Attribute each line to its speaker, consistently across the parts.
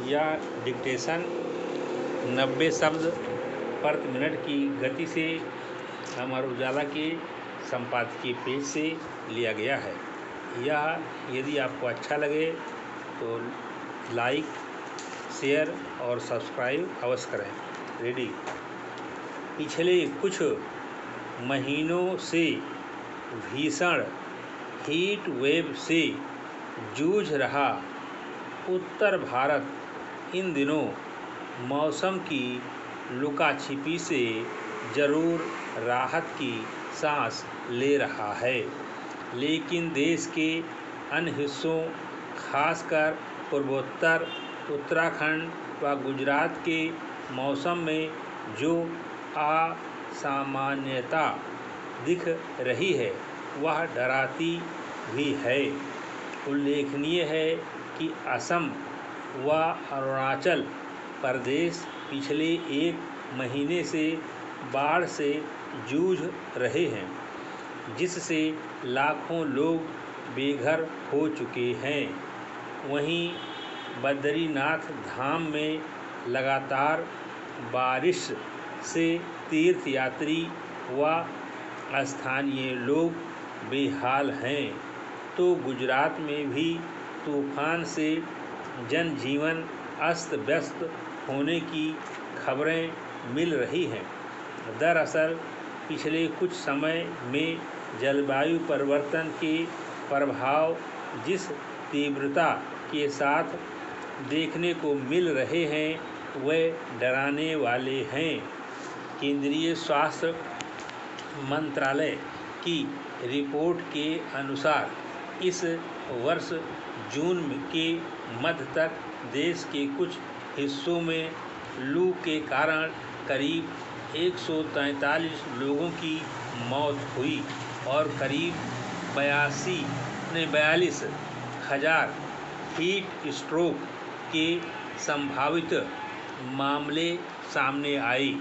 Speaker 1: या डिक्टेशन 90 शब्द प्रति मिनट की गति से अमर उजाला के संपादकीय पेज से लिया गया है। यह यदि आपको अच्छा लगे तो लाइक, शेयर और सब्सक्राइब अवश्य करें। रेडी। पिछले कुछ महीनों से भीषण हीट वेव से जूझ रहा उत्तर भारत इन दिनों मौसम की लुका-छिपी से ज़रूर राहत की सांस ले रहा है, लेकिन देश के अन्य हिस्सों खासकर पूर्वोत्तर, उत्तराखंड व गुजरात के मौसम में जो असामान्यता दिख रही है वह डराती भी है। उल्लेखनीय है कि असम व अरुणाचल प्रदेश पिछले एक महीने से बाढ़ से जूझ रहे हैं, जिससे लाखों लोग बेघर हो चुके हैं। वहीं बद्रीनाथ धाम में लगातार बारिश से तीर्थयात्री व स्थानीय लोग बेहाल हैं, तो गुजरात में भी तूफान से जनजीवन अस्त व्यस्त होने की खबरें मिल रही हैं। दरअसल पिछले कुछ समय में जलवायु परिवर्तन के प्रभाव जिस तीव्रता के साथ देखने को मिल रहे हैं वे डराने वाले हैं। केंद्रीय स्वास्थ्य मंत्रालय की रिपोर्ट के अनुसार इस वर्ष जून के मध्य तक देश के कुछ हिस्सों में लू के कारण करीब 143 लोगों की मौत हुई और करीब 42,000 हीट स्ट्रोक के संभावित मामले सामने आए।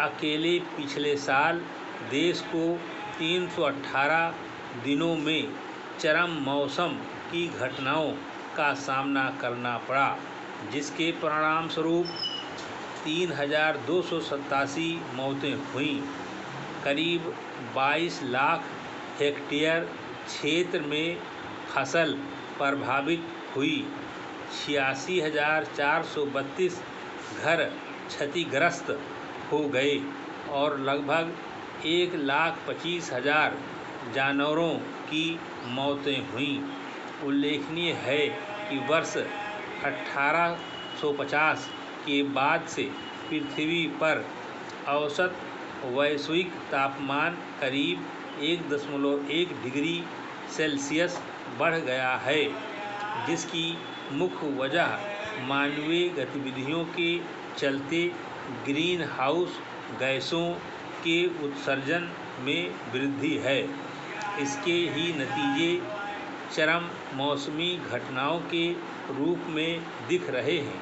Speaker 1: अकेले पिछले साल देश को 318 दिनों में चरम मौसम की घटनाओं का सामना करना पड़ा, जिसके परिणामस्वरूप 3,287 मौतें हुईं। करीब 22 लाख हेक्टेयर क्षेत्र में फसल प्रभावित हुई, 86,432 घर क्षतिग्रस्त हो गए और लगभग 1,25,000 जानवरों की मौतें हुईं। उल्लेखनीय है कि वर्ष 1850 के बाद से पृथ्वी पर औसत वैश्विक तापमान करीब 1.1 डिग्री सेल्सियस बढ़ गया है, जिसकी मुख्य वजह मानवीय गतिविधियों के चलते ग्रीन हाउस गैसों के उत्सर्जन में वृद्धि है। इसके ही नतीजे चरम मौसमी घटनाओं के रूप में दिख रहे हैं।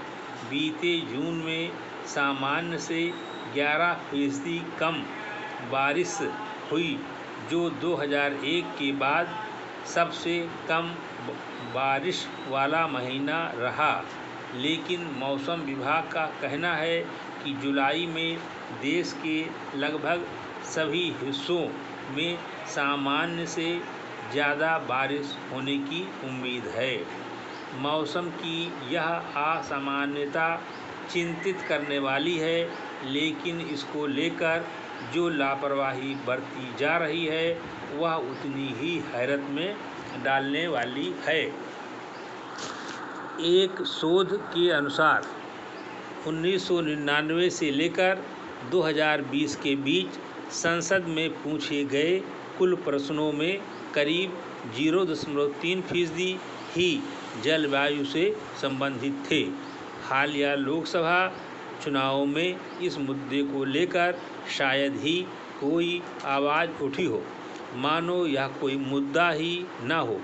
Speaker 1: बीते जून में सामान्य से 11% कम बारिश हुई, जो 2001 के बाद सबसे कम बारिश वाला महीना रहा। लेकिन मौसम विभाग का कहना है कि जुलाई में देश के लगभग सभी हिस्सों में सामान्य से ज़्यादा बारिश होने की उम्मीद है। मौसम की यह असामान्यता चिंतित करने वाली है, लेकिन इसको लेकर जो लापरवाही बरती जा रही है वह उतनी ही हैरत में डालने वाली है। एक शोध के अनुसार 1999 से लेकर 2020 के बीच संसद में पूछे गए कुल प्रश्नों में करीब 0.3% ही जलवायु से संबंधित थे। हालिया लोकसभा चुनावों में इस मुद्दे को लेकर शायद ही कोई आवाज़ उठी हो, मानो यह कोई मुद्दा ही न हो।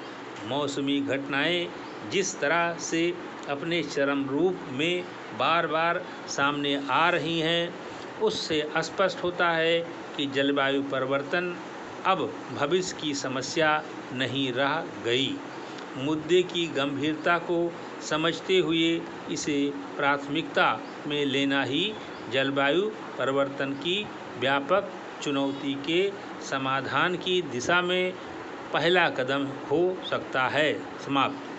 Speaker 1: मौसमी घटनाएं जिस तरह से अपने चरम रूप में बार बार सामने आ रही हैं, उससे स्पष्ट होता है कि जलवायु परिवर्तन अब भविष्य की समस्या नहीं रह गई। मुद्दे की गंभीरता को समझते हुए इसे प्राथमिकता में लेना ही जलवायु परिवर्तन की व्यापक चुनौती के समाधान की दिशा में पहला कदम हो सकता है। समाप्त।